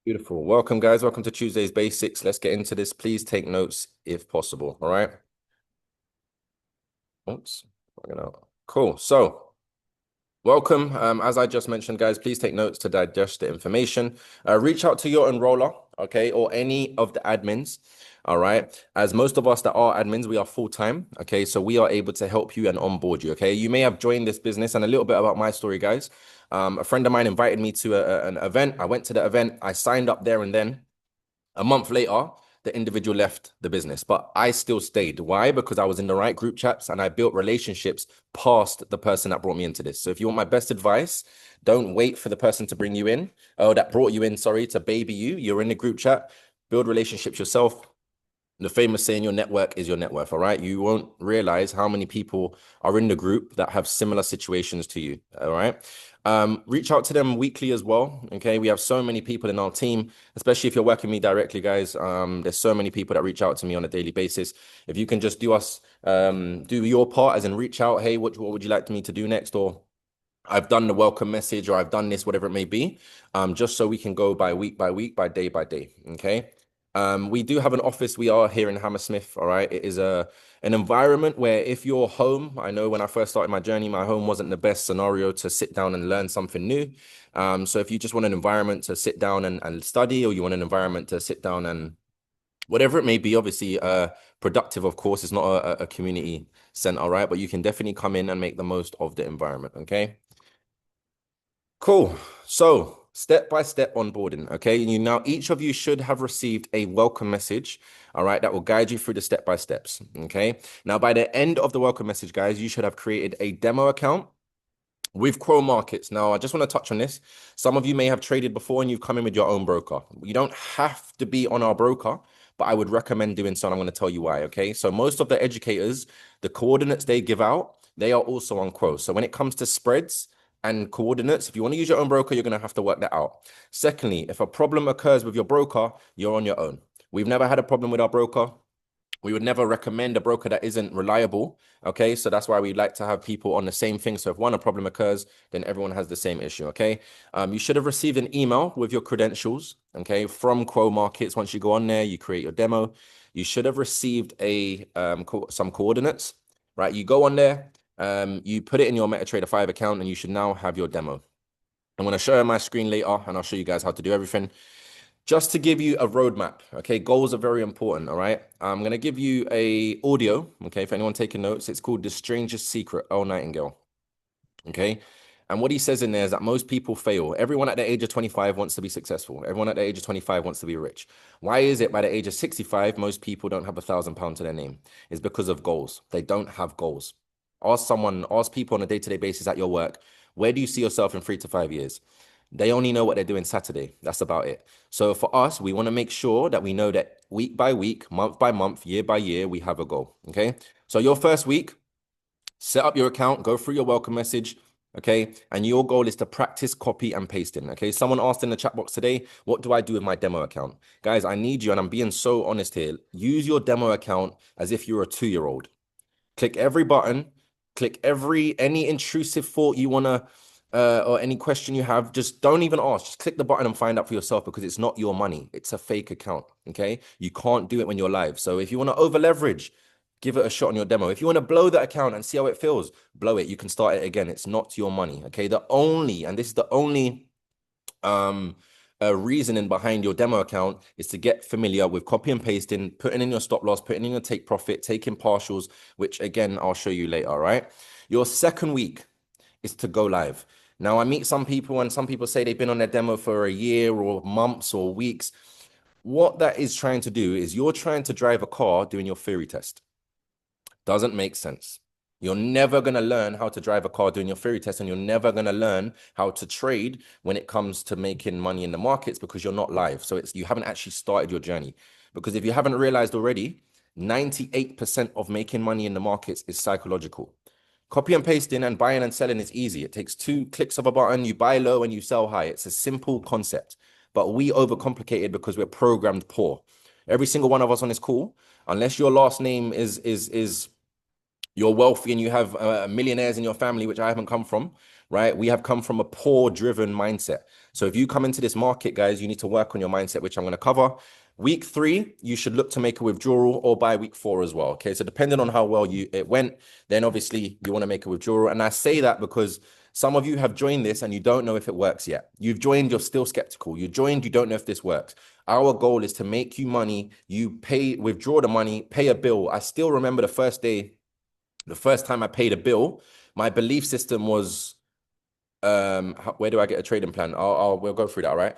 Beautiful. Welcome, guys. Welcome to Tuesday's Basics. Let's get into this. Please take notes if possible. All right. Oops. Cool. So, welcome. As I just mentioned, guys, please take notes to digest the information. Reach out to your enroller, okay, or any of the admins. All right. As most of us that are admins, we are full-time. Okay. So we are able to help you and onboard you. Okay. You may have joined this business, and a little bit about my story, guys. A friend of mine invited me to an event. I went to the event. I signed up there and then. A month later, the individual left the business, but I still stayed. Why? Because I was in the right group chats and I built relationships past the person that brought me into this. So if you want my best advice, don't wait for the person to bring you in, or that brought you in, sorry, to baby you. You're in the group chat, build relationships yourself. The famous saying, your network is your net worth, all right? You won't realize how many people are in the group that have similar situations to you, all right? Reach out to them weekly as well, okay? We have so many people in our team, especially if you're working me directly, guys. There's so many people that reach out to me on a daily basis. If you can just do your part, as in reach out, hey, what would you like me to do next? Or I've done the welcome message, or I've done this, whatever it may be, just so we can go by week by week, by day, okay? We do have an office. We are here in Hammersmith, all right? It is an environment where if you're home, I know when I first started my journey, my home wasn't the best scenario to sit down and learn something new. So if you just want an environment to sit down and study, or you want an environment to sit down and whatever it may be, obviously, productive, of course, is not a community center, all right? But you can definitely come in and make the most of the environment, okay? Cool. So step-by-step onboarding. Okay. Each of you should have received a welcome message. All right. That will guide you through the step-by-steps. Okay. Now, by the end of the welcome message, guys, you should have created a demo account with Chrome Markets. Now, I just want to touch on this. Some of you may have traded before and you've come in with your own broker. You don't have to be on our broker, but I would recommend doing so. And I'm going to tell you why. Okay. So most of the educators, the coordinates they give out, they are also on Crow. So when it comes to spreads and coordinates, if you want to use your own broker, you're going to have to work that out. Secondly, if a problem occurs with your broker, you're on your own. We've never had a problem with our broker. We would never recommend a broker that isn't reliable. Okay. So that's why we like to have people on the same thing. So if a problem occurs, then everyone has the same issue. Okay. You should have received an email with your credentials. Okay. From Quo Markets. Once you go on there, you create your demo. You should have received some coordinates, right? You go on there, you put it in your MetaTrader 5 account, and you should now have your demo. I'm going to show you my screen later, and I'll show you guys how to do everything. Just to give you a roadmap, okay? Goals are very important, all right? I'm going to give you a audio, okay? For anyone taking notes, it's called The Strangest Secret, Earl Nightingale, okay? And what he says in there is that most people fail. Everyone at the age of 25 wants to be successful. Everyone at the age of 25 wants to be rich. Why is it by the age of 65, most people don't have £1,000 to their name? It's because of goals. They don't have goals. Ask people on a day-to-day basis at your work, where do you see yourself in 3 to 5 years? They only know what they're doing Saturday. That's about it. So for us, we want to make sure that we know that week by week, month by month, year by year, we have a goal. Okay. So your first week, set up your account, go through your welcome message. Okay. And your goal is to practice copy and pasting. Okay. Someone asked in the chat box today, what do I do with my demo account? Guys, I need you, and I'm being so honest here. Use your demo account as if you're a 2-year-old. Click every button, click any intrusive thought you want to or any question you have, just don't even ask. Just click the button and find out for yourself, because it's not your money. It's a fake account. Okay. You can't do it when you're live. So if you want to over leverage, give it a shot on your demo. If you want to blow that account and see how it feels, blow it. You can start it again. It's not your money. Okay. And this is the only reasoning behind your demo account is to get familiar with copy and pasting, putting in your stop loss, putting in your take profit, taking partials, which again, I'll show you later. All right. Your second week is to go live. Now, I meet some people, and some people say they've been on their demo for a year or months or weeks. What that is trying to do is you're trying to drive a car doing your theory test. Doesn't make sense. You're never going to learn how to drive a car doing your theory test, and you're never going to learn how to trade when it comes to making money in the markets, because you're not live. So you haven't actually started your journey. Because if you haven't realized already, 98% of making money in the markets is psychological. Copy and pasting and buying and selling is easy. It takes 2 clicks of a button. You buy low and you sell high. It's a simple concept, but we overcomplicate it because we're programmed poor. Every single one of us on this call, unless your last name is you're wealthy and you have millionaires in your family, which I haven't come from, right? We have come from a poor driven mindset. So if you come into this market, guys, you need to work on your mindset, which I'm going to cover. Week 3, you should look to make a withdrawal, or by week 4 as well. Okay. So depending on how well it went, then obviously you want to make a withdrawal. And I say that because some of you have joined this and you don't know if it works yet. You've joined, you're still skeptical. You joined, you don't know if this works. Our goal is to make you money. You withdraw the money, pay a bill. I still remember the first day, the first time I paid a bill, my belief system was, where do I get a trading plan? We'll go through that, right?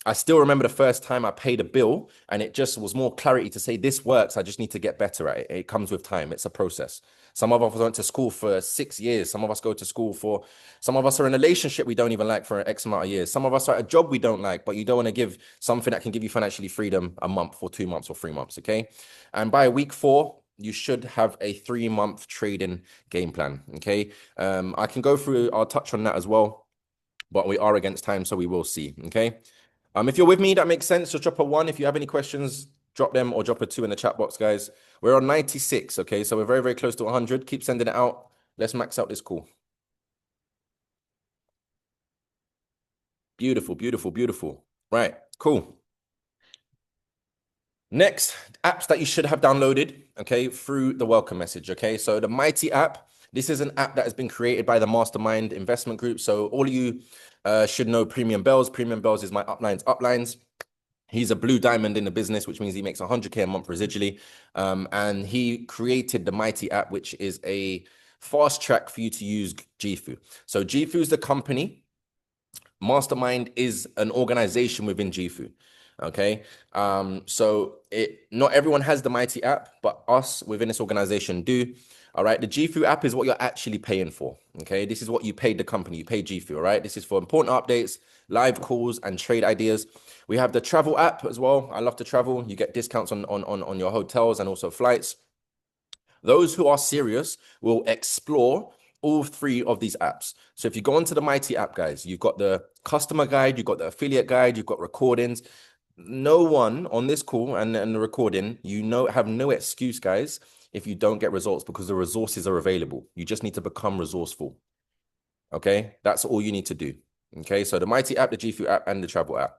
I still remember the first time I paid a bill, and it just was more clarity to say this works. I just need to get better at it. It comes with time. It's a process. Some of us went to school for 6 years. Some of us go to school for, some of us are in a relationship we don't even like for X amount of years. Some of us are at a job we don't like, but you don't want to give something that can give you financially freedom a month or 2 months or 3 months, okay? And by week 4, you should have a 3-month trading game plan, okay? I can go through, I'll touch on that as well, but we are against time, so we will see, okay? If you're with me, that makes sense. Just drop a 1. If you have any questions, drop them, or drop a 2 in the chat box, guys. We're on 96, okay? So we're very, very close to 100. Keep sending it out. Let's max out this call. Beautiful, beautiful, beautiful. Right, cool. Next, apps that you should have downloaded, okay, through the welcome message, okay? So the Mighty app, this is an app that has been created by the Mastermind Investment Group. So all of you should know Premium Bells. Premium Bells is my uplines. He's a blue diamond in the business, which means he makes 100K a month residually. And he created the Mighty app, which is a fast track for you to use GFU. So GFU is the company. Mastermind is an organization within GFU. Okay. So not everyone has the Mighty app, but us within this organization do. All right. The GFU app is what you're actually paying for. Okay. This is what you paid the company. You pay GFU. All right. This is for important updates, live calls, and trade ideas. We have the travel app as well. I love to travel. You get discounts on your hotels and also flights. Those who are serious will explore all 3 of these apps. So if you go onto the Mighty app, guys, you've got the customer guide, you've got the affiliate guide, you've got recordings. No one on this call and the recording, have no excuse, guys, if you don't get results, because the resources are available. You just need to become resourceful. Okay, that's all you need to do. Okay, so the Mighty app, the GFU app, and the travel app.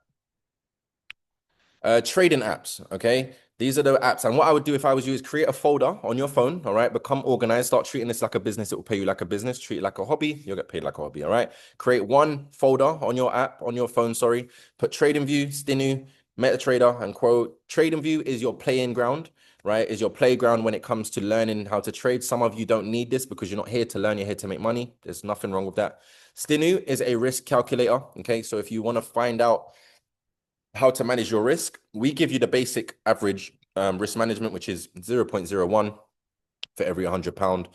Trading apps, okay? These are the apps. And what I would do if I was you is create a folder on your phone, all right? Become organized. Start treating this like a business. It will pay you like a business. Treat it like a hobby. You'll get paid like a hobby, all right? Create one folder on your app, on your phone, sorry. Put TradingView, Stinu, MetaTrader, and quote. TradingView is your playing ground, right? Is your playground when it comes to learning how to trade. Some of you don't need this because you're not here to learn. You're here to make money. There's nothing wrong with that. Stinu is a risk calculator, okay? So if you want to find out how to manage your risk, we give you the basic average risk management, which is 0.01 for every £100, 0.05,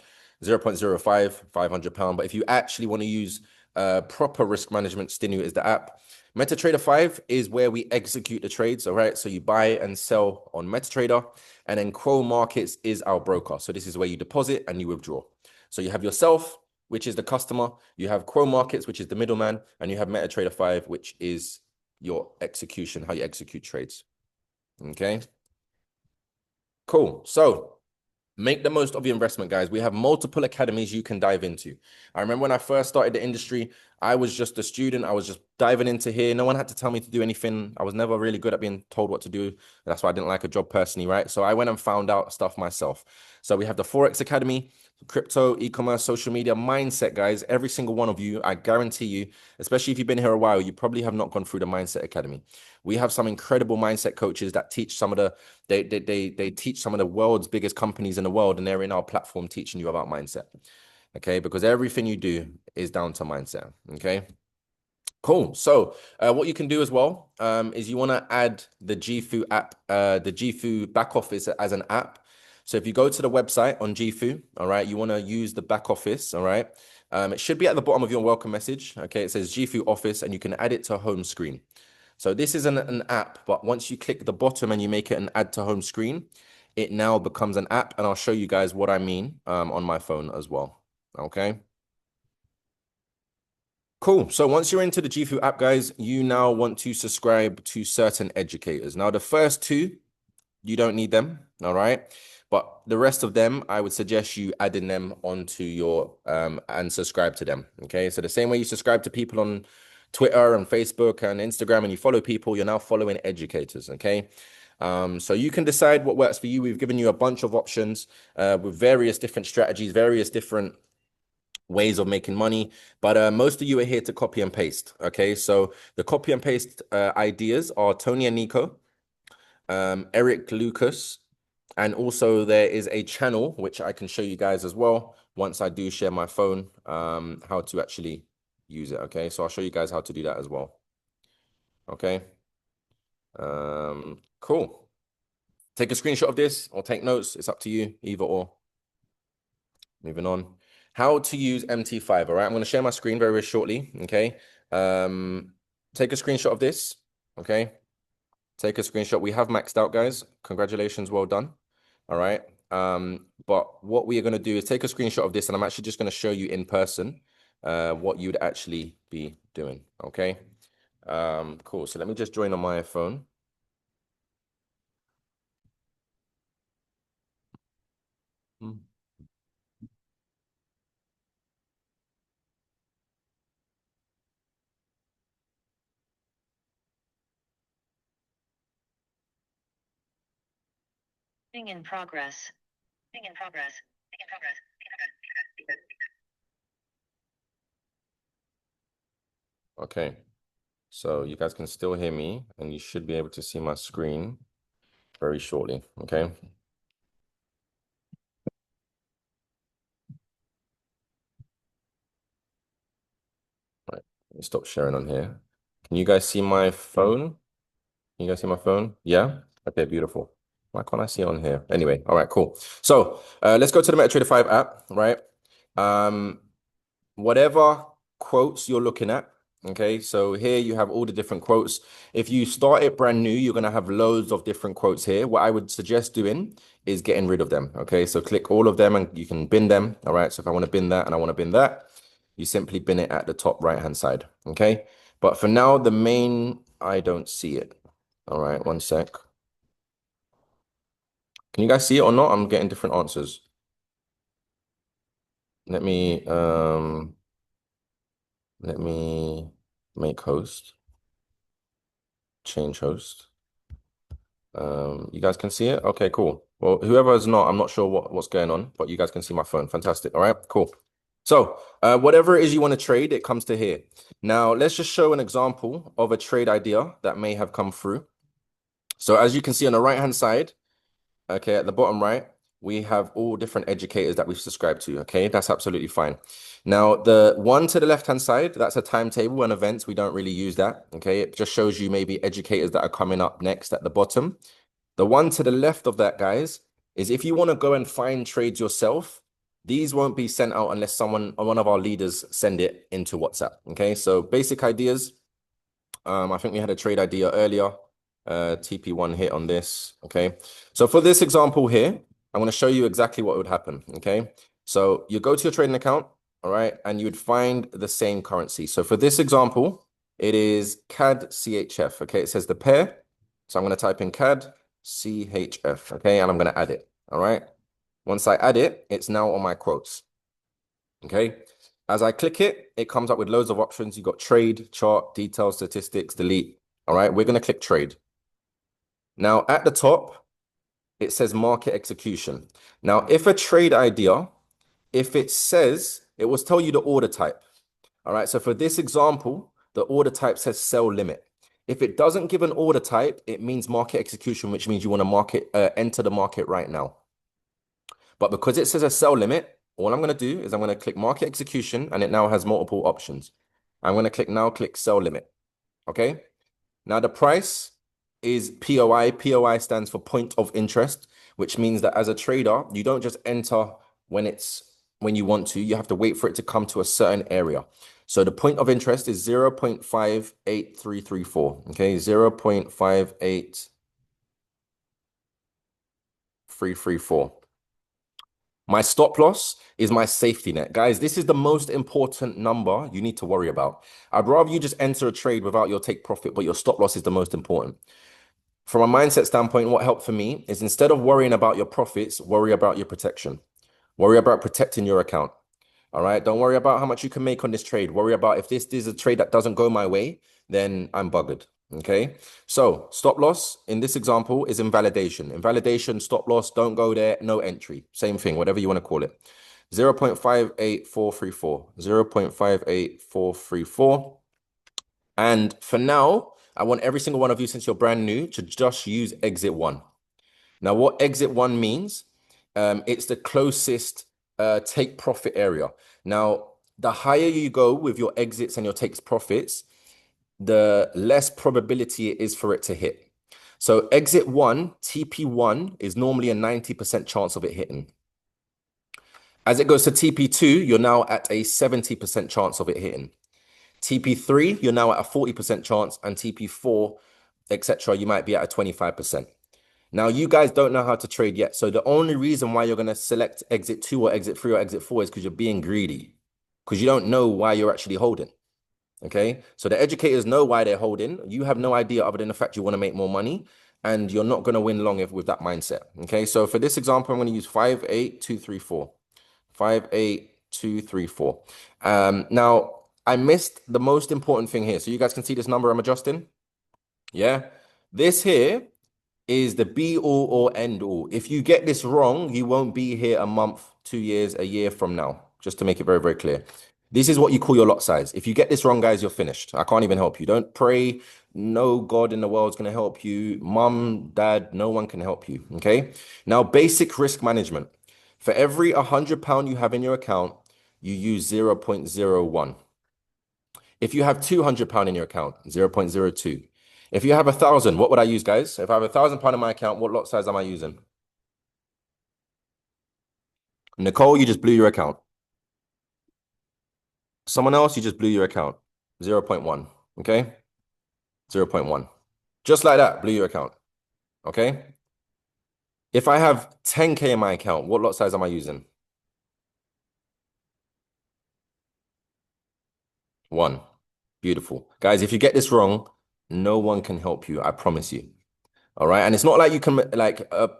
£500. But if you actually want to use proper risk management, Stinu is the app. MetaTrader 5 is where we execute the trades, all right? So you buy and sell on MetaTrader, and then Quo Markets is our broker. So this is where you deposit and you withdraw. So you have yourself, which is the customer, you have Quo Markets, which is the middleman, and you have MetaTrader 5, which is your execution, how you execute trades. Okay, cool. So make the most of your investment, guys. We have multiple academies you can dive into. I remember when I first started the industry, I was just a student. I was just diving into here. No one had to tell me to do anything. I was never really good at being told what to do. That's why I didn't like a job personally, right? So I went and found out stuff myself. So we have the Forex Academy, crypto, e-commerce, social media, mindset, guys. Every single one of you, I guarantee you, especially if you've been here a while, you probably have not gone through the Mindset Academy. We have some incredible mindset coaches that teach some of the, they teach some of the world's biggest companies in the world, and they're in our platform teaching you about mindset. Okay, because everything you do is down to mindset. Okay. Cool. So what you can do as well is you want to add the GFU app, the GFU back office as an app. So if you go to the website on GFU, all right, you want to use the back office, all right? It should be at the bottom of your welcome message, okay? It says GFU office, and you can add it to home screen. So this isn't an app, but once you click the bottom and you make it an add to home screen, it now becomes an app, and I'll show you guys what I mean on my phone as well, okay? Cool. So once you're into the GFU app, guys, you now want to subscribe to certain educators. Now, the first 2, you don't need them, all right? But the rest of them, I would suggest you adding them onto your and subscribe to them. Okay. So the same way you subscribe to people on Twitter and Facebook and Instagram and you follow people, you're now following educators. Okay. So you can decide what works for you. We've given you a bunch of options with various different strategies, various different ways of making money, but most of you are here to copy and paste. Okay, so the copy and paste ideas are Tony and Nico, Eric Lucas, and also there is a channel which I can show you guys as well once I do share my phone, how to actually use it. Okay, so I'll show you guys how to do that as well. Okay, cool. Take a screenshot of this or take notes. It's up to you, either or. Moving on. How to use MT5. All right, I'm going to share my screen very, very shortly. Okay. Take a screenshot of this. Okay. Take a screenshot. We have maxed out, guys. Congratulations. Well done. All right. But what we are going to do is take a screenshot of this, and I'm actually just going to show you in person what you'd actually be doing. Okay. Cool. So let me just join on my phone. Thing in progress. Thing in progress. Thing in progress. Okay. So you guys can still hear me, and you should be able to see my screen very shortly. Okay. Right. Let me stop sharing on here. Can you guys see my phone? Can you guys see my phone? Yeah? Okay, beautiful. Why can't I see it on here? Anyway, all right, cool. So let's go to the MetaTrader 5 app, right? Um, whatever quotes you're looking at. Okay, so here you have all the different quotes. If you start it brand new, you're going to have loads of different quotes here. What I would suggest doing is getting rid of them. Okay, so click all of them and you can bin them. All right, so if I want to bin that and I want to bin that, you simply bin it at the top right hand side. Okay, but for now, the main, I don't see it. All right, one sec. Can you guys see it or not? I'm getting different answers. Let me make host. Change host. You guys can see it? Okay, cool. Well, whoever is not, I'm not sure what's going on, but you guys can see my phone. Fantastic. All right, cool. So whatever it is you want to trade, it comes to here. Now, let's just show an example of a trade idea that may have come through. So as you can see on the right-hand side, okay, at the bottom right, we have all different educators that we've subscribed to. Okay, that's absolutely fine. Now, the one to the left-hand side, that's a timetable and events. We don't really use that. Okay, it just shows you maybe educators that are coming up next at the bottom. The one to the left of that, guys, is if you want to go and find trades yourself, these won't be sent out unless someone or one of our leaders send it into WhatsApp. Okay, so basic ideas. I think we had a trade idea earlier. TP1 hit on this. Okay. So for this example here, I'm going to show you exactly what would happen. Okay. So you go to your trading account, all right, and you would find the same currency. So for this example, it is CAD CHF. Okay. It says the pair. So I'm going to type in CAD CHF. Okay. And I'm going to add it. All right. Once I add it, it's now on my quotes. Okay. As I click it, it comes up with loads of options. You've got trade, chart, details, statistics, delete. All right. We're going to click trade. Now, at the top, it says market execution. Now, if a trade idea, if it says, it will tell you the order type. All right. So for this example, the order type says sell limit. If it doesn't give an order type, it means market execution, which means you want to enter the market right now. But because it says a sell limit, all I'm going to do is I'm going to click market execution and it now has multiple options. I'm going to click sell limit. Okay. Now the price is POI. POI stands for point of interest, which means that as a trader, you don't just enter when you want to, you have to wait for it to come to a certain area. So the point of interest is 0.58334. Okay, 0.58334. My stop loss is my safety net. Guys, this is the most important number you need to worry about. I'd rather you just enter a trade without your take profit, but your stop loss is the most important. From a mindset standpoint, what helped for me is instead of worrying about your profits, worry about your protection. Worry about protecting your account. All right. Don't worry about how much you can make on this trade. Worry about if this is a trade that doesn't go my way, then I'm buggered. Okay. So stop loss in this example is invalidation. Invalidation, stop loss, don't go there, no entry. Same thing, whatever you want to call it. 0.58434. 0.58434. And for now, I want every single one of you, since you're brand new, to just use exit one. Now, what exit one means, it's the closest take profit area. Now, the higher you go with your exits and your takes profits, the less probability it is for it to hit. So exit one, TP1, is normally a 90% chance of it hitting. As it goes to TP2, you're now at a 70% chance of it hitting. TP3, you're now at a 40% chance, and TP4, etc., you might be at a 25%. Now, you guys don't know how to trade yet. So the only reason why you're going to select exit 2 or exit 3 or exit 4 is because you're being greedy, because you don't know why you're actually holding. Okay. So the educators know why they're holding. You have no idea other than the fact you want to make more money, and you're not going to win long with that mindset. Okay. So for this example, I'm going to use 58234. 58234. Now, I missed the most important thing here. So you guys can see this number I'm adjusting. Yeah. This here is the be all or end all. If you get this wrong, you won't be here a month, 2 years, a year from now, just to make it very, very clear. This is what you call your lot size. If you get this wrong, guys, you're finished. I can't even help you. Don't pray. No God in the world is going to help you. Mom, dad, no one can help you. Okay. Now, basic risk management. For every £100 you have in your account, you use 0.01. If you have £200 in your account, 0.02. If you have 1,000, what would I use, guys? If I have £1,000 in my account, what lot size am I using? Nicole, you just blew your account. Someone else, you just blew your account. 0.1. Okay. 0.1. Just like that, blew your account. Okay. If I have 10K in my account, what lot size am I using? 1. Beautiful. Guys, if you get this wrong, no one can help you. I promise you. All right. And it's not like you can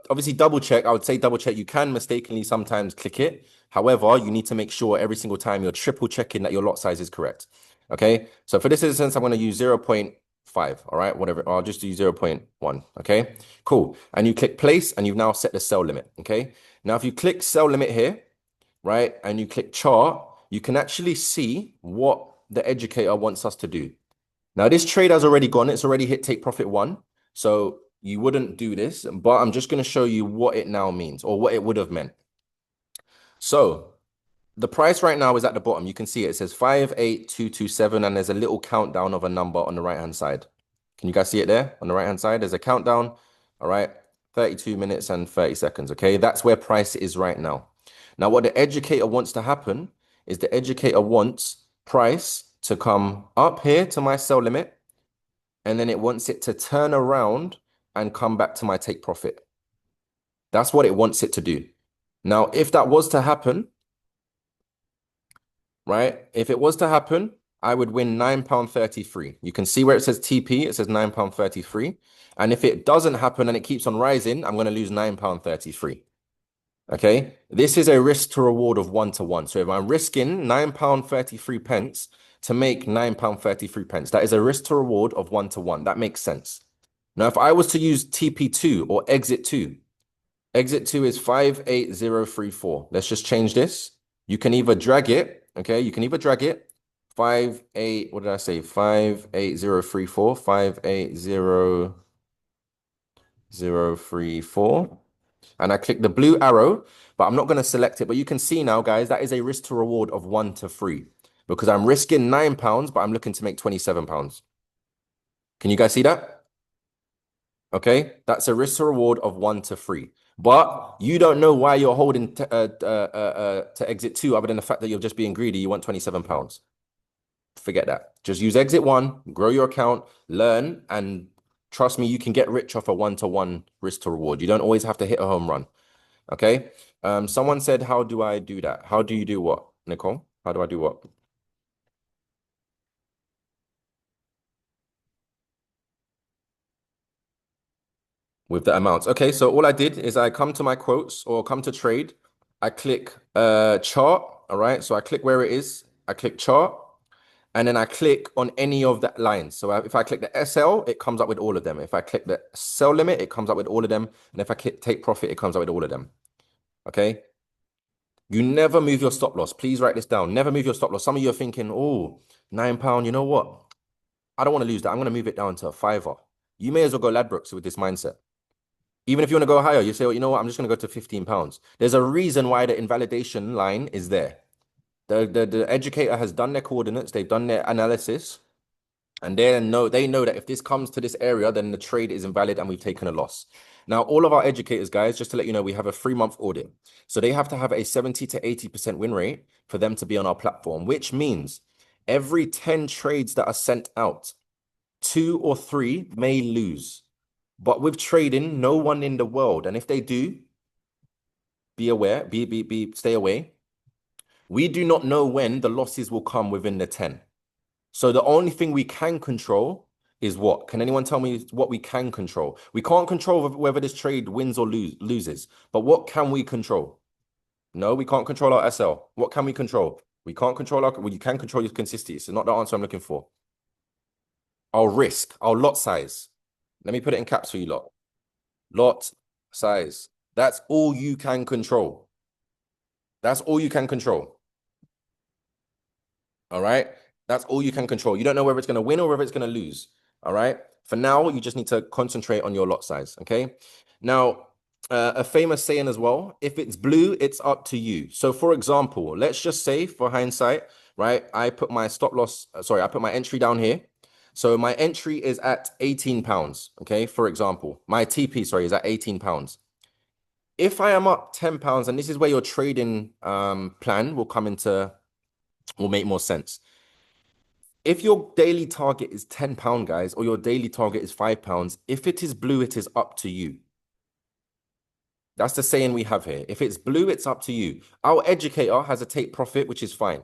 obviously double check. I would say double check. You can mistakenly sometimes click it. However, you need to make sure every single time you're triple checking that your lot size is correct. Okay. So for this instance, I'm going to use 0.5. All right. Whatever. I'll just do 0.1. Okay. Cool. And you click place and you've now set the sell limit. Okay. Now, if you click sell limit here, right, and you click chart, you can actually see what the educator wants us to do. Now, this trade has already gone. It's already hit take profit 1. So you wouldn't do this, but I'm just going to show you what it now means or what it would have meant. So the price right now is at the bottom. You can see it. It says 58227, and there's a little countdown of a number on the right-hand side. Can you guys see it there on the right-hand side? There's a countdown. All right. 32 minutes and 30 seconds. Okay. That's where price is right now. Now, what the educator wants to happen is the educator wants price to come up here to my sell limit, and then it wants it to turn around and come back to my take profit. That's what it wants it to do. Now, if that was to happen, right? If it was to happen, I would win £9.33. You can see where it says TP, it says £9.33. And if it doesn't happen and it keeps on rising, I'm going to lose £9.33. Okay. This is a risk to reward of 1 to 1. So if I'm risking £9.33 to make £9.33, that is a risk to reward of 1 to 1. That makes sense. Now, if I was to use TP2 or exit 2, exit 2 is 58034. Let's just change this. You can either drag it, okay? You can either drag it, 58, what did I say? 58034, 58034. And I click the blue arrow, but I'm not going to select it. But you can see now, guys, that is a risk to reward of 1 to 3 because I'm risking £9, but I'm looking to make £27. Can you guys see that? Okay, that's a risk to reward of 1 to 3. But you don't know why you're holding to exit 2 other than the fact that you're just being greedy. You want £27. Forget that. Just use exit 1, grow your account, learn, and trust me, you can get rich off a 1 to 1 risk to reward. You don't always have to hit a home run. Okay. Someone said, how do I do that? How do you do what, Nicole? How do I do what? with the amounts. Okay, so all I did is I come to my quotes or come to trade. I click chart. All right, so I click where it is. I click chart, and then I click on any of the lines. So if I click the SL, it comes up with all of them. If I click the sell limit, it comes up with all of them. And if I click take profit, it comes up with all of them. Okay. You never move your stop loss. Please write this down. Never move your stop loss. Some of you are thinking, oh, £9, you know what? I don't want to lose that. I'm going to move it down to a fiver. You may as well go Ladbrokes with this mindset. Even if you want to go higher, you say, well, you know what? I'm just going to go to £15. There's a reason why the invalidation line is there. The educator has done their coordinates, they've done their analysis, and they know that if this comes to this area, then the trade is invalid and we've taken a loss. Now, all of our educators, guys, just to let you know, we have a 3-month audit. So they have to have a 70 to 80% win rate for them to be on our platform, which means every 10 trades that are sent out, 2 or 3 may lose. But with trading, no one in the world, and if they do, be aware, stay away. We do not know when the losses will come within the 10. So the only thing we can control is what? Can anyone tell me what we can control? We can't control whether this trade wins or loses. But what can we control? No, we can't control our SL. What can we control? We can't control well, you can control your consistency. It's not the answer I'm looking for. Our risk, our lot size. Let me put it in caps for you lot. Lot size. That's all you can control. That's all you can control. All right. That's all you can control. You don't know whether it's going to win or whether it's going to lose. All right. For now, you just need to concentrate on your lot size. Okay. Now, a famous saying as well, if it's blue, it's up to you. So, for example, let's just say for hindsight, right, I put my stop loss, I put my entry down here. So my entry is at £18. Okay. For example, my TP, sorry, is at £18. If I am up £10, and this is where your trading plan will make more sense. If your daily target is £10, guys, or your daily target is £5, if it is blue, it is up to you. That's the saying we have here. If it's blue, it's up to you. Our educator has a take profit, which is fine.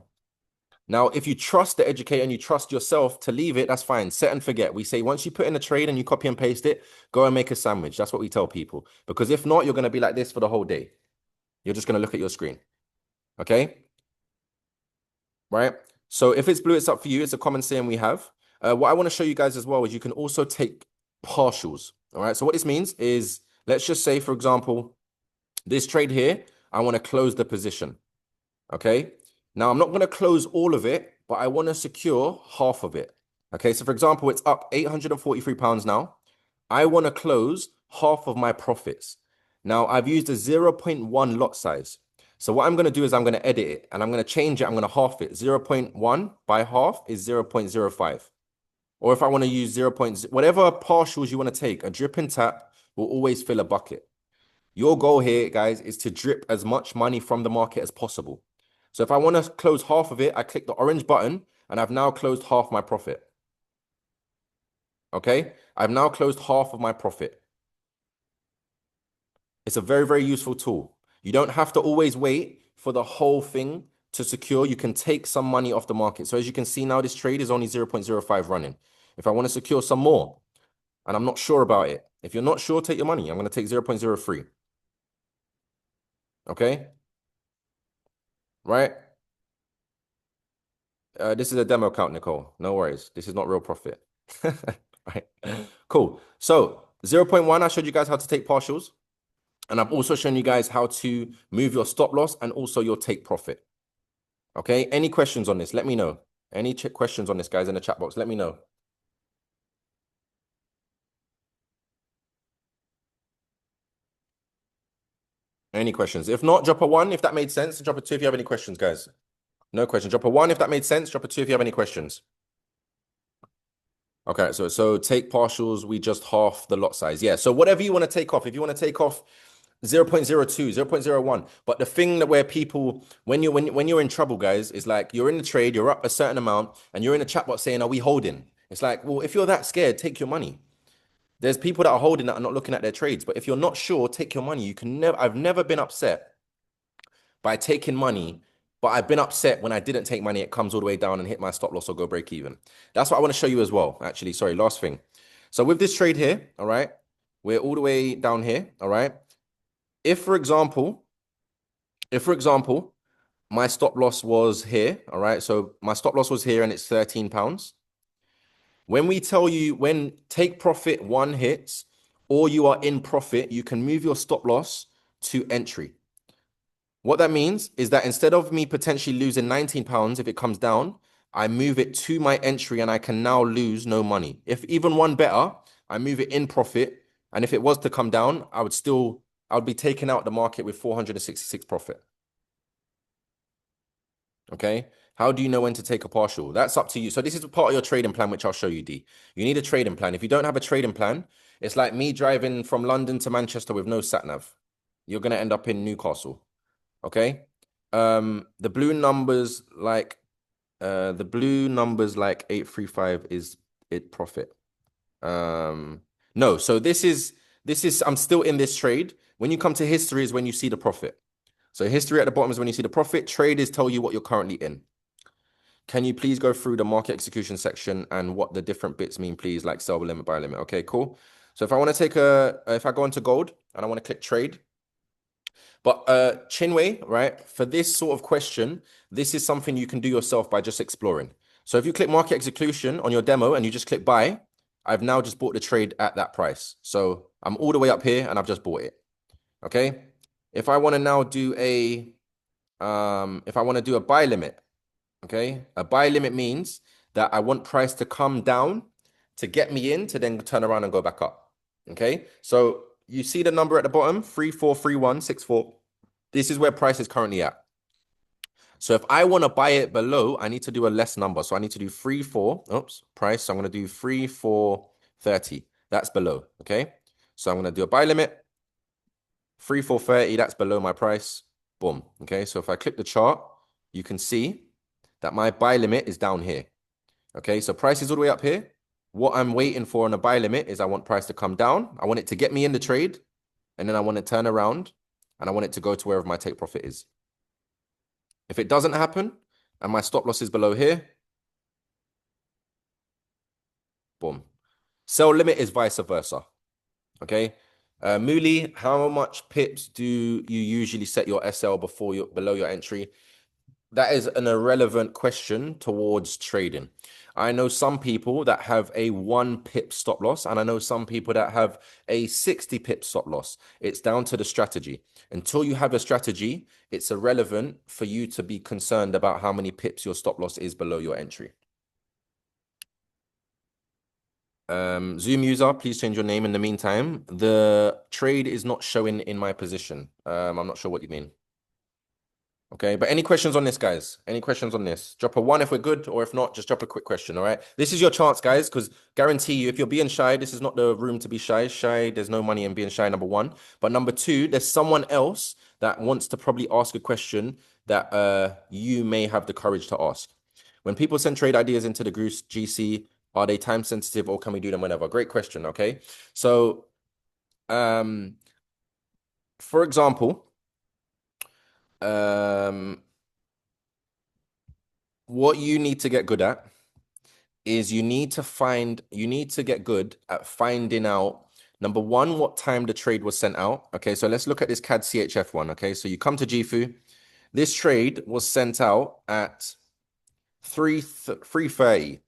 Now, if you trust the educator and you trust yourself to leave it, that's fine. Set and forget. We say once you put in a trade and you copy and paste it, go and make a sandwich. That's what we tell people. Because if not, you're going to be like this for the whole day. You're just going to look at your screen. Okay? Right? So if it's blue, it's up for you. It's a common saying we have. What I want to show you guys as well is you can also take partials. All right. So what this means is, let's just say, for example, this trade here, I want to close the position. Okay. Now I'm not going to close all of it, but I want to secure half of it. Okay. So for example, it's up £843 now. I want to close half of my profits. Now I've used a 0.1 lot size. So what I'm going to do is I'm going to edit it and I'm going to change it. I'm going to half it. 0.1 by half is 0.05. Or if I want to use 0. Whatever partials you want to take, a drip and tap will always fill a bucket. Your goal here, guys, is to drip as much money from the market as possible. So if I want to close half of it, I click the orange button and I've now closed half my profit. Okay? I've now closed half of my profit. It's a very, very useful tool. You don't have to always wait for the whole thing to secure. You can take some money off the market. So as you can see now, this trade is only 0.05 running. If I want to secure some more and I'm not sure about it, if you're not sure, take your money. I'm going to take 0.03. Okay? Right? This is a demo account, Nicole. No worries. This is not real profit. Right? Cool. So 0.1, I showed you guys how to take partials. And I've also shown you guys how to move your stop loss and also your take profit. Okay, any questions on this? Let me know. Any questions on this, guys, in the chat box? Let me know. Any questions? If not, drop a 1 if that made sense. Drop a 2 if you have any questions, guys. No questions. Drop a 1 if that made sense. Drop a 2 if you have any questions. Okay, so take partials, we just half the lot size. Yeah, so whatever you want to take off. If you want to take off 0.02, 0.01. But the thing that where people, when you're in trouble, guys, is like you're in the trade, you're up a certain amount, and you're in the chat box saying, are we holding? It's like, well, if you're that scared, take your money. There's people that are holding that are not looking at their trades. But if you're not sure, take your money. You can never, I've never been upset by taking money, but I've been upset when I didn't take money, it comes all the way down and hit my stop loss or go break even. That's what I want to show you as well, actually. Sorry, last thing. So with this trade here, all right, We're all the way down here, all right? If, for example, my stop loss was here, all right? So my stop loss was here and it's £13. When we tell you when take profit one hits or you are in profit, you can move your stop loss to entry. What that means is that instead of me potentially losing £19 if it comes down, I move it to my entry and I can now lose no money. If even one better, I move it in profit. And if it was to come down, I would be taking out the market with 466 profit. Okay. How do you know when to take a partial? That's up to you. So this is part of your trading plan, which I'll show you, D. You need a trading plan. If you don't have a trading plan, it's like me driving from London to Manchester with no sat nav. You're going to end up in Newcastle. Okay. The blue numbers like 835 is it profit. No, so this is I'm still in this trade. When you come to history is when you see the profit. So history at the bottom is when you see the profit. Traders tell you what you're currently in. Can you please go through the market execution section and what the different bits mean, please, like sell limit, buy limit? Okay, cool. So if I want to if I go into gold and I want to click trade, but Chinwei, right, for this sort of question, this is something you can do yourself by just exploring. So if you click market execution on your demo and you just click buy, I've now just bought the trade at that price. So I'm all the way up here and I've just bought it. Okay. If I want to now do if I want to do a buy limit, okay, a buy limit means that I want price to come down to get me in to then turn around and go back up. Okay. So you see the number at the bottom, 343164. This is where price is currently at. So if I want to buy it below, I need to do a less number. So I need to do 34, price. So I'm going to do 3430. That's below, okay? So I'm going to do a buy limit, 3430, that's below my price. Boom, okay? So if I click the chart, you can see that my buy limit is down here, okay? So price is all the way up here. What I'm waiting for on a buy limit is I want price to come down. I want it to get me in the trade, and then I want to turn around, and I want it to go to wherever my take profit is. If it doesn't happen and my stop loss is below here, boom. Sell limit is vice versa. Okay. Mooley, how much pips do you usually set your SL below your entry? That is an irrelevant question towards trading. I know some people that have a 1 pip stop loss, and I know some people that have a 60 pip stop loss. It's down to the strategy. Until you have a strategy, it's irrelevant for you to be concerned about how many pips your stop loss is below your entry. Zoom user, please change your name in the meantime. The trade is not showing in my position. I'm not sure what you mean. Okay, but any questions on this, guys? Any questions on this? Drop a 1 if we're good, or if not, just drop a quick question, all right? This is your chance, guys, because guarantee you, if you're being shy, this is not the room to be shy. Shy, there's no money in being shy, number 1. But number 2, there's someone else that wants to probably ask a question that you may have the courage to ask. When people send trade ideas into the GC, are they time sensitive or can we do them whenever? Great question, okay? So, for example, what you need to get good at is you need to get good at finding out, number 1, what time the trade was sent out. Okay, so let's look at this CAD CHF one. Okay, so you come to GFU. This trade was sent out at 3:30.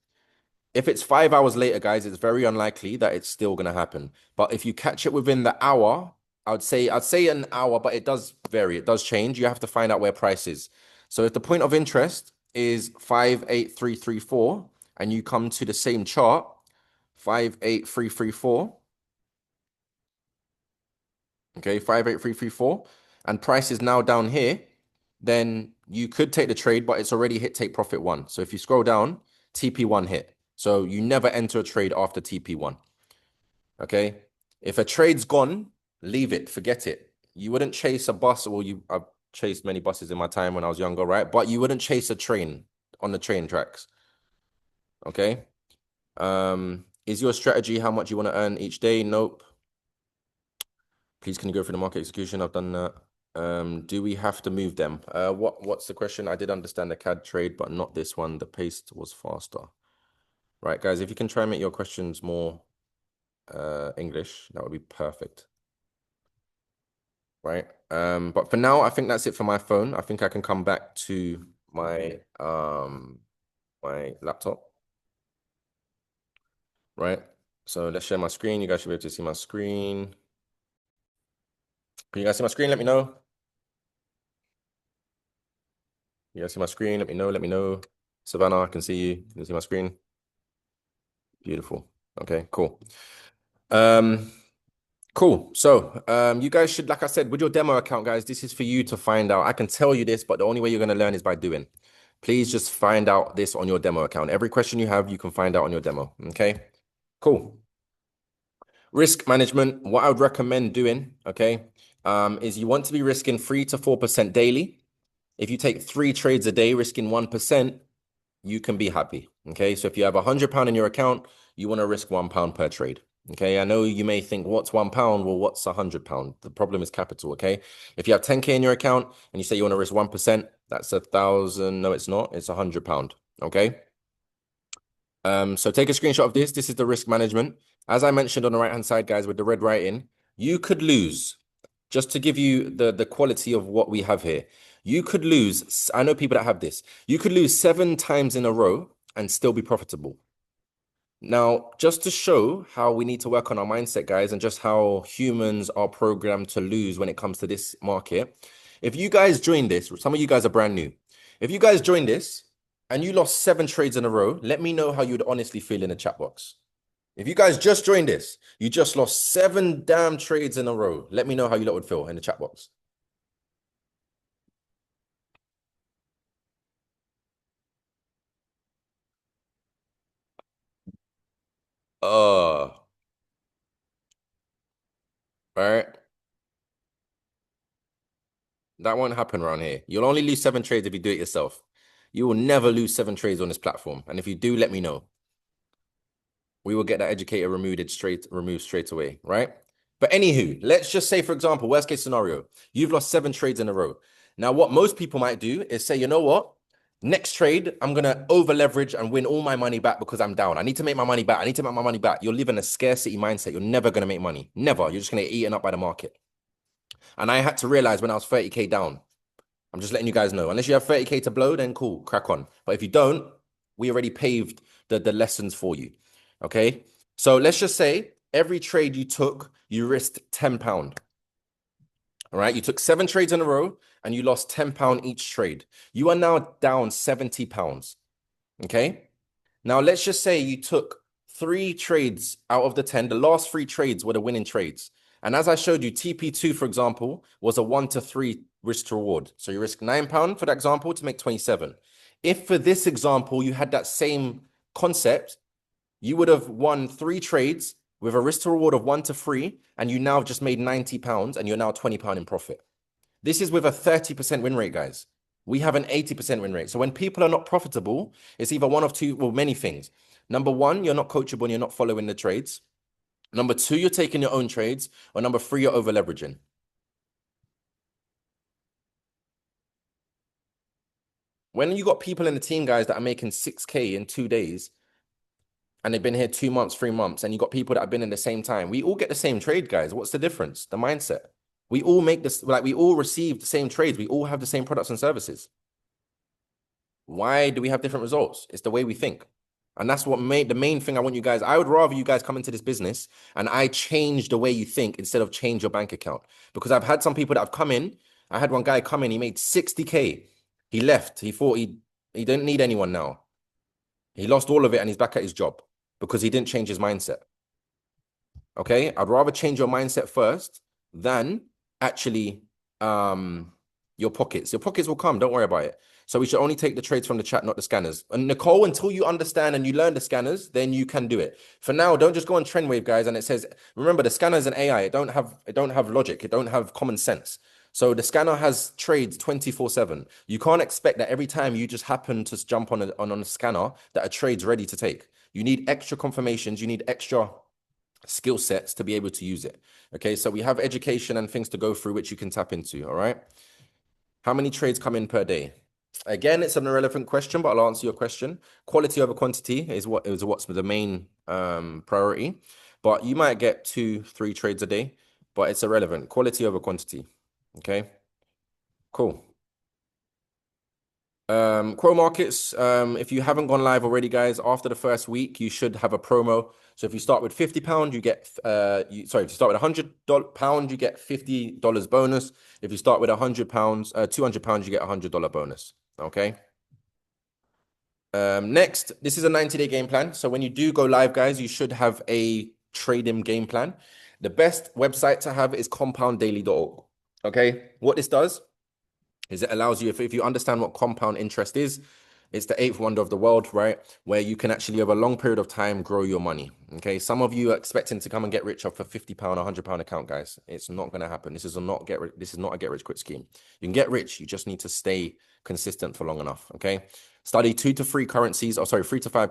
If it's 5 hours later, guys, it's very unlikely that it's still going to happen. But if you catch it within the hour, I'd say an hour, but it does vary. It does change. You have to find out where price is. So if the point of interest is 58334 and you come to the same chart, 58334, okay, 58334, and price is now down here, then you could take the trade, but it's already hit take profit 1. So if you scroll down, TP1 hit. So you never enter a trade after TP1. Okay. If a trade's gone, leave it, forget it. You wouldn't chase a bus, or I've chased many buses in my time when I was younger, right? But you wouldn't chase a train on the train tracks. Okay. Is your strategy how much you want to earn each day? Nope. Please, can you go through the market execution? I've done that. Do we have to move them? What's the question? I did understand the CAD trade, but not this one. The pace was faster. Right, guys, if you can try and make your questions more English, that would be perfect. Right. But for now, I think that's it for my phone. I think I can come back to my laptop. Right. So let's share my screen. You guys should be able to see my screen. Can you guys see my screen? Let me know. You guys see my screen? Let me know. Let me know. Savannah, I can see you. Can you see my screen? Beautiful. Okay, cool. Um, cool. So, you guys should, like I said, with your demo account, guys, this is for you to find out. I can tell you this, but the only way you're going to learn is by doing. Please just find out this on your demo account. Every question you have, you can find out on your demo. Okay, cool. Risk management, what I would recommend doing, okay, is you want to be risking 3 to 4% daily. If you take 3 trades a day, risking 1%, you can be happy. Okay. So if you have £100 in your account, you want to risk £1 per trade. Okay. I know you may think, what's £1? Well, what's £100? The problem is capital. Okay. If you have 10K in your account and you say you want to risk 1%, that's 1,000. No, it's not. It's £100. Okay. So take a screenshot of this. This is the risk management. As I mentioned on the right-hand side, guys, with the red writing, you could lose, just to give you the quality of what we have here. You could lose, I know people that have this. You could lose 7 times in a row and still be profitable. Now, just to show how we need to work on our mindset, guys, and just how humans are programmed to lose when it comes to this market. If you guys join this, some of you guys are brand new. If you guys join this and you lost 7 trades in a row, let me know how you'd honestly feel in the chat box. If you guys just joined this, you just lost 7 damn trades in a row. Let me know how you lot would feel in the chat box. All right. That won't happen around here. You'll only lose 7 trades if you do it yourself. You will never lose 7 trades on this platform. And if you do, let me know. We will get that educator removed straight away, right? But anywho, let's just say, for example, worst case scenario, you've lost 7 trades in a row. Now, what most people might do is say, you know what? Next trade, I'm going to over leverage and win all my money back because I'm down. I need to make my money back. I need to make my money back. You're living a scarcity mindset. You're never going to make money. Never. You're just going to get eaten up by the market. And I had to realize when I was 30K down, I'm just letting you guys know. Unless you have 30K to blow, then cool, crack on. But if you don't, we already paved the lessons for you. Okay. So let's just say every trade you took, you risked £10. All right. You took 7 trades in a row and you lost £10 each trade. You are now down £70. Okay. Now let's just say you took 3 trades out of the 10. The last 3 trades were the winning trades. And as I showed you, TP2, for example, was a 1 to 3 risk to reward. So you risk £9 for that example to make 27. If for this example, you had that same concept, you would have won 3 trades with a risk to reward of 1 to 3, and you now just made £90 and you're now £20 in profit. This is with a 30% win rate, guys. We have an 80% win rate. So when people are not profitable, it's either one of two, well, many things. Number one, you're not coachable and you're not following the trades. Number 2, you're taking your own trades. Or number 3, you're over leveraging. When you got people in the team, guys, that are making 6K in 2 days, and they've been here 2 months, 3 months, and you got people that have been in the same time, we all get the same trade, guys. What's the difference? The mindset. We all make this, like we all receive the same trades. We all have the same products and services. Why do we have different results? It's the way we think. And that's what made the main thing I want you guys. I would rather you guys come into this business and I change the way you think instead of change your bank account. Because I've had some people that have come in. I had one guy come in, he made 60K. He left. He thought he didn't need anyone now. He lost all of it and he's back at his job because he didn't change his mindset. Okay. I'd rather change your mindset first than actually your pockets. Your pockets will come. Don't worry about it. So we should only take the trades from the chat, not the scanners. And Nicole, until you understand and you learn the scanners, then you can do it. For now, don't just go on Trendwave, guys. And it says, remember, the scanner is an AI. It don't have logic. It don't have common sense. So the scanner has trades 24/7. You can't expect that every time you just happen to jump on a scanner that a trade's ready to take. You need extra confirmations. You need extra skill sets to be able to use it. Okay, so we have education and things to go through which you can tap into. All right. How many trades come in per day? Again, it's an irrelevant question, but I'll answer your question. Quality over quantity is what's the main priority. but you might get 2, 3 trades a day, but it's irrelevant. Quality over quantity. Okay, cool. Pro markets, if you haven't gone live already, guys, after the first week, you should have a promo. So if you start with £50, you get if you start with £100, you get $50 bonus. If you start with £100, £200, you get $100 bonus. Okay. Next, this is a 90-day game plan. So when you do go live, guys, you should have a trading game plan. The best website to have is compounddaily.org. Okay. What this does is it allows you, if you understand what compound interest is, it's the eighth wonder of the world, right? Where you can actually, over a long period of time, grow your money. Okay. Some of you are expecting to come and get rich off a £50, £100 account, guys. It's not going to happen. This is not a get rich quick scheme. You can get rich. You just need to stay consistent for long enough. Okay. Study 3 to 5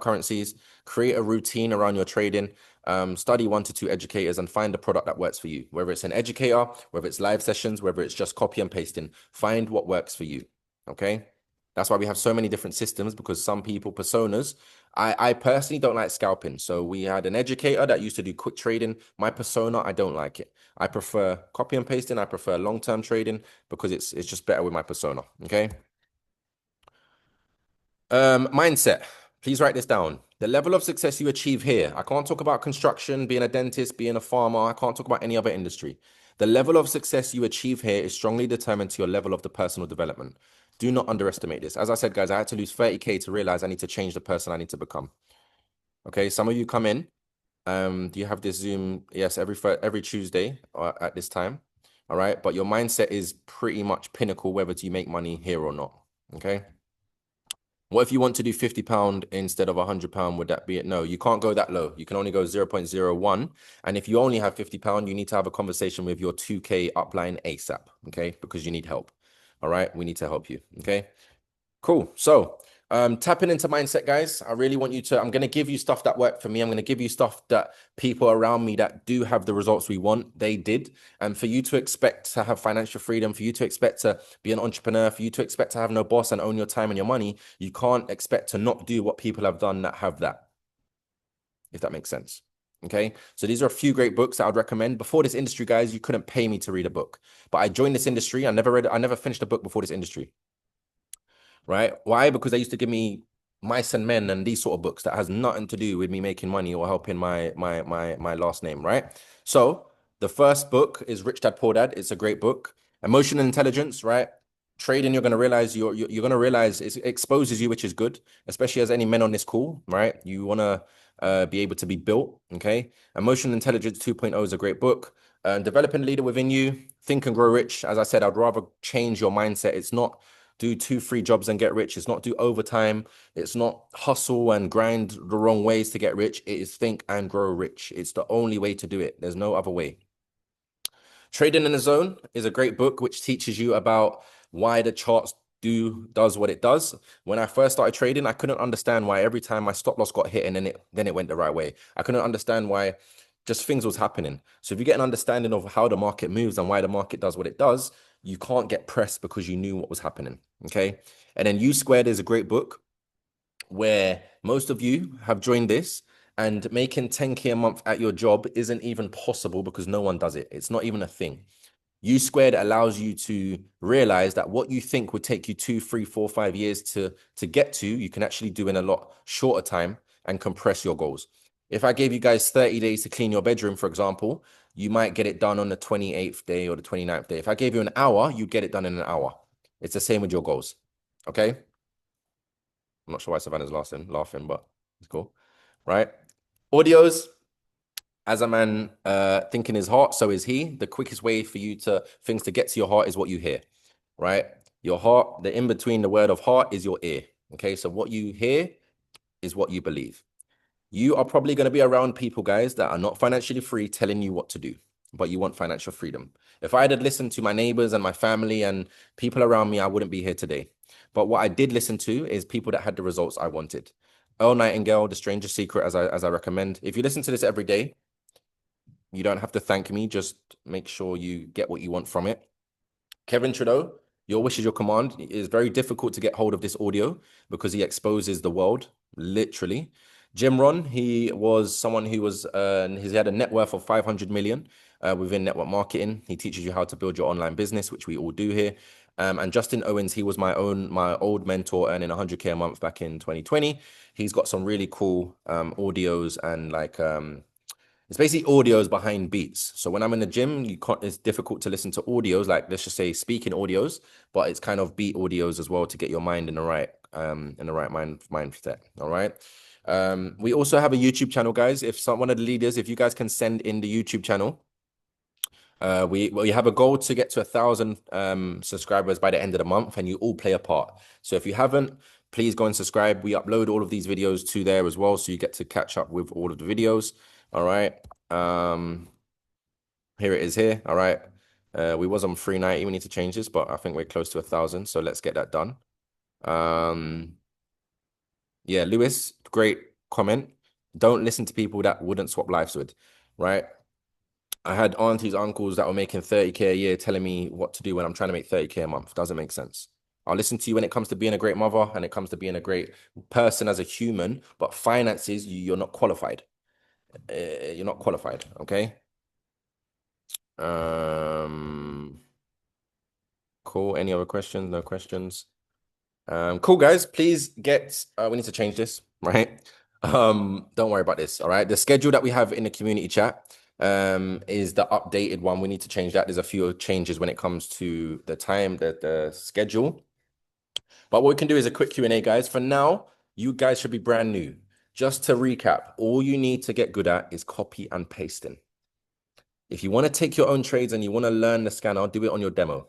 currencies, create a routine around your trading, study 1 to 2 educators and find a product that works for you. Whether it's an educator, whether it's live sessions, whether it's just copy and pasting, find what works for you. Okay. That's why we have so many different systems, because some people, personas, I personally don't like scalping. So we had an educator that used to do quick trading. My persona, I don't like it. I prefer copy and pasting. I prefer long-term trading because it's just better with my persona. Okay. Mindset. Please write this down. The level of success you achieve here. I can't talk about construction, being a dentist, being a farmer. I can't talk about any other industry. The level of success you achieve here is strongly determined to your level of the personal development. Do not underestimate this. As I said, guys, I had to lose 30K to realize I need to change the person I need to become. Okay, some of you come in. Do you have this Zoom? Yes, every Tuesday at this time. All right, but your mindset is pretty much pinnacle whether you make money here or not. Okay. What if you want to do £50 instead of £100? Would that be it? No, you can't go that low. You can only go 0.01. And if you only have £50, you need to have a conversation with your 2K upline ASAP, okay? Because you need help. All right, we need to help you, okay? Cool. So tapping into mindset, guys. I really want you to, I'm going to give you stuff that worked for me. I'm going to give you stuff that people around me that do have the results we want, they did. And for you to expect to have financial freedom, for you to expect to be an entrepreneur, for you to expect to have no boss and own your time and your money, you can't expect to not do what people have done that have that, if that makes sense. Okay, so these are a few great books that I'd recommend. Before this industry, guys, you couldn't pay me to read a book, but I joined this industry. I never finished a book before this industry. Right? Why? Because they used to give me Mice and Men and these sort of books that has nothing to do with me making money or helping my last name, right? So the first book is Rich Dad Poor Dad. It's a great book. Emotional Intelligence, right? Trading, you're gonna realize you're gonna realize it exposes you, which is good, especially as any men on this call, right? You wanna be able to be built, okay? Emotional Intelligence 2.0 is a great book. Developing a Leader Within You, Think and Grow Rich. As I said, I'd rather change your mindset. It's not do 2, 3 jobs and get rich. It's not do overtime. It's not hustle and grind the wrong ways to get rich. It is think and grow rich. It's the only way to do it. There's no other way. Trading in the Zone is a great book which teaches you about why the charts does what it does. When I first started trading, I couldn't understand why every time my stop loss got hit and then it went the right way. I couldn't understand why just things was happening. So if you get an understanding of how the market moves and why the market does what it does, you can't get pressed because you knew what was happening. Okay. And then U Squared is a great book where most of you have joined this, and making 10K a month at your job isn't even possible because no one does it. It's not even a thing. U Squared allows you to realize that what you think would take you 2, 3, 4, 5 years to get to, you can actually do in a lot shorter time and compress your goals. If I gave you guys 30 days to clean your bedroom, for example, you might get it done on the 28th day or the 29th day. If I gave you an hour, you get it done in an hour. It's the same with your goals. Okay. I'm not sure why Savannah's laughing, but it's cool. Right. Audios. As a man thinking his heart, so is he. The quickest way for you to things to get to your heart is what you hear, right? Your heart, the in between the word of heart is your ear. Okay, so what you hear is what you believe. You are probably going to be around people, guys, that are not financially free telling you what to do, but you want financial freedom. If I had listened to my neighbors and my family and people around me, I wouldn't be here today. But what I did listen to is people that had the results I wanted. Earl Nightingale, The Stranger's Secret, as I recommend. If you listen to this every day, you don't have to thank me. Just make sure you get what you want from it. Kevin Trudeau, Your Wish is Your Command. It is very difficult to get hold of this audio because he exposes the world, literally. Jim Ron, he was someone who was he had a net worth of 500 million within network marketing. He teaches you how to build your online business, which we all do here. And Justin Owens, he was my old mentor, earning 100K a month back in 2020. He's got some really cool audios and like it's basically audios behind beats. So when I'm in the gym, it's difficult to listen to audios, like let's just say speaking audios, but it's kind of beat audios as well to get your mind in the right mindset. All right. We also have a YouTube channel, guys. If one of the leaders, if you guys can send in the YouTube channel, we have a goal to get to 1,000 subscribers by the end of the month, and you all play a part. So if you haven't, please go and subscribe. We upload all of these videos to there as well, so you get to catch up with all of the videos. All right. Here it is here. All right. We was on 390. We need to change this, but I think we're close to 1,000. So let's get that done. Yeah, Lewis, great comment. Don't listen to people that wouldn't swap lives with, right? I had aunties, uncles that were making 30K a year telling me what to do when I'm trying to make 30K a month. Doesn't make sense. I'll listen to you when it comes to being a great mother and it comes to being a great person as a human, but finances, you're not qualified. You're not qualified, okay? Cool. Any other questions? No questions. Cool, guys. Please get we need to change this, right? Don't worry about this, all right? The schedule that we have in the community chat is the updated one. We need to change that. There's a few changes when it comes to the time, the schedule. But what we can do is a quick Q&A, guys. For now, you guys should be brand new. Just to recap, all you need to get good at is copy and pasting. If you want to take your own trades and you want to learn the scanner, do it on your demo.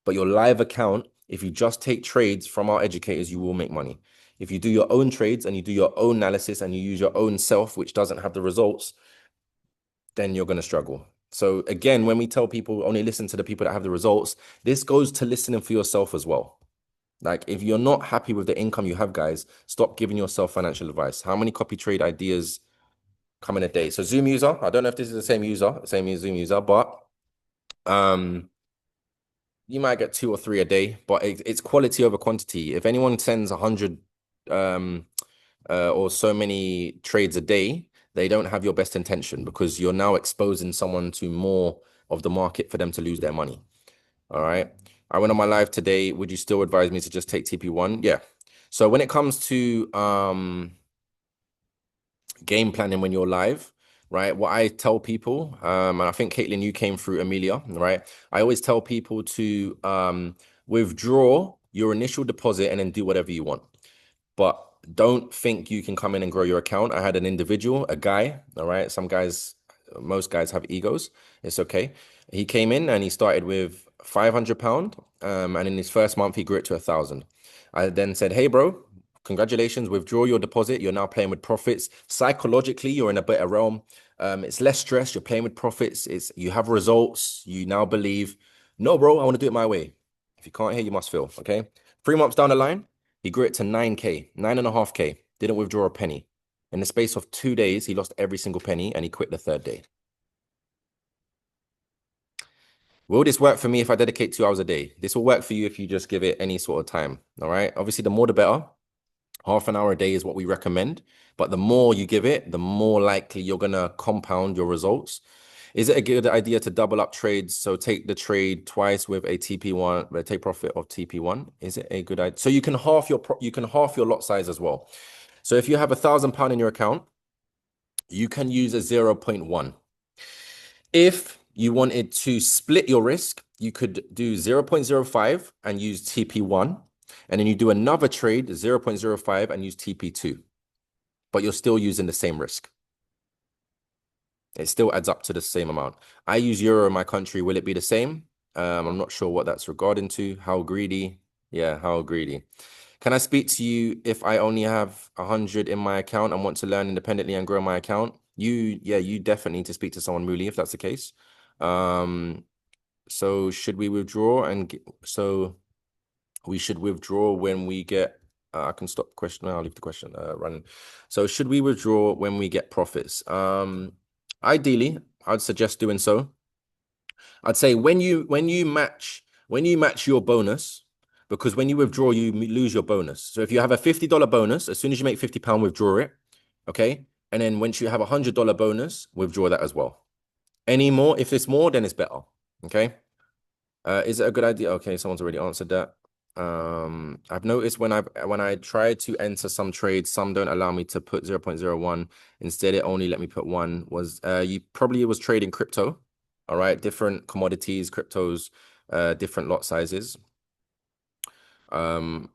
But your live account, if you just take trades from our educators, you will make money. If you do your own trades and you do your own analysis and you use your own self, which doesn't have the results, then you're going to struggle. So again, when we tell people only listen to the people that have the results, this goes to listening for yourself as well. Like if you're not happy with the income you have, guys, stop giving yourself financial advice. How many copy trade ideas come in a day? So Zoom user, I don't know if this is the same as Zoom user, but you might get 2 or 3 a day, but it's quality over quantity. If anyone sends 100 or so many trades a day, they don't have your best intention because you're now exposing someone to more of the market for them to lose their money. All right. I went on my live today. Would you still advise me to just take TP1? Yeah. So when it comes to game planning when you're live, right? What I tell people, and I think Caitlin, you came through Amelia, right? I always tell people to withdraw your initial deposit and then do whatever you want. But don't think you can come in and grow your account. I had an individual, a guy, all right? Most guys have egos. It's okay. He came in and he started with £500, and in his first month, he grew it to 1,000. I then said, hey, bro, congratulations, withdraw your deposit. You're now playing with profits. Psychologically, you're in a better realm. It's less stress. You're playing with profits. You have results. You now believe, no, bro, I want to do it my way. If you can't hear, you must feel, okay? 3 months down the line, he grew it to 9K, 9.5K, didn't withdraw a penny. In the space of 2 days, he lost every single penny and he quit the third day. Will this work for me if I dedicate 2 hours a day? This will work for you if you just give it any sort of time, all right? Obviously, the more the better. Half an hour a day is what we recommend, but the more you give it, the more likely you're going to compound your results. Is it a good idea to double up trades? So take the trade twice with a TP1, take profit of TP1. Is it a good idea? So you can half your lot size as well. So if you have £1,000 in your account, you can use a 0.1. If you wanted to split your risk, you could do 0.05 and use TP1. And then you do another trade, 0.05, and use TP2. But you're still using the same risk. It still adds up to the same amount. I use euro in my country. Will it be the same? I'm not sure what that's regarding to. How greedy? Yeah, how greedy. Can I speak to you if I only have 100 in my account and want to learn independently and grow my account? You definitely need to speak to someone, Muli, if that's the case. So should we withdraw we should withdraw when we get I can stop the question. I'll leave the question running. So should we withdraw when we get profits? Ideally, I'd suggest doing so. I'd say when you match your bonus, because when you withdraw, you lose your bonus. So if you have a $50 bonus, as soon as you make £50, withdraw it. Okay. And then once you have $100 bonus, withdraw that as well. Any more, if it's more, then it's better. Okay. Is it a good idea? Okay, someone's already answered that. I've noticed when I try to enter some trades, some don't allow me to put 0.01. Instead, it only let me put one. Was you probably was trading crypto, all right, different commodities, cryptos, different lot sizes. Um,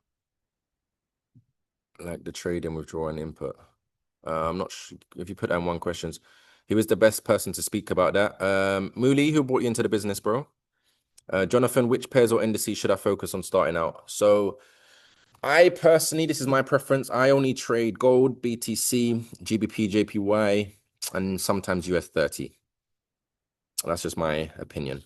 like the trading, withdrawal, and input. I'm not sure if you put down one questions. He was the best person to speak about that. Mooley, who brought you into the business, bro? Jonathan, which pairs or indices should I focus on starting out? So I personally, this is my preference. I only trade gold, BTC, GBP, JPY, and sometimes US 30. That's just my opinion.